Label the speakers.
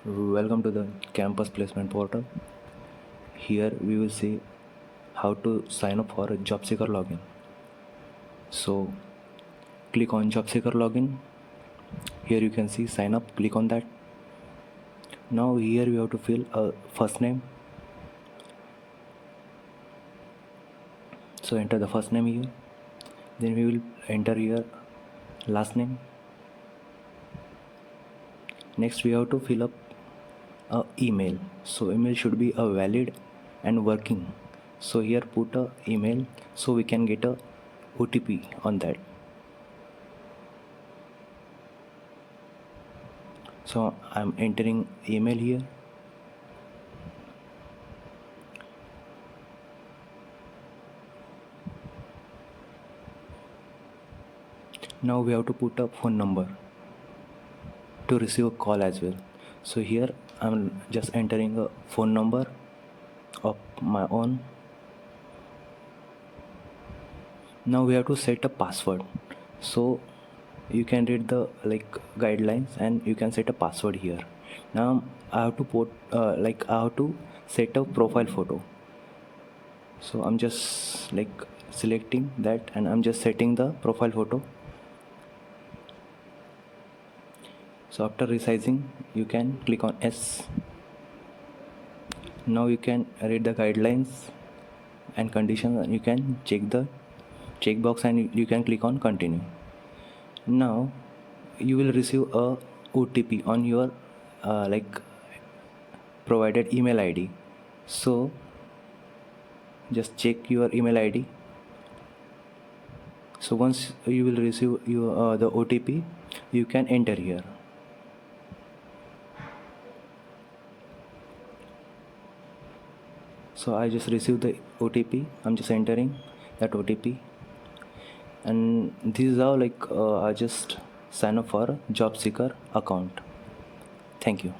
Speaker 1: Welcome to the campus placement portal. Here we will see how to sign up for a Jobseeker login. So click on Jobseeker login. Here you can see sign up. Click on that. Now here we have to fill a first name. So enter the first name here. Then we will enter here last name. Next we have to fill up a email. So email should be a valid and working. So here put a email so we can get a OTP on that. So I'm entering email here. Now we have to put a phone number to receive a call as well. So here I'm just entering a phone number of my own. Now we have to set a password. So you can read the guidelines and you can set a password here. Now I have to put I have to set a profile photo. So I'm just selecting that and I'm just setting the profile photo. So after resizing you can click on S. Now you can read the guidelines and conditions and you can check the checkbox and you can click on continue. Now you will receive a OTP on your provided email ID. So just check your email ID. So once you will receive the OTP, you can enter here. So I just received the OTP. I'm just entering that OTP, and this is how I just sign up for a Jobseeker account. Thank you.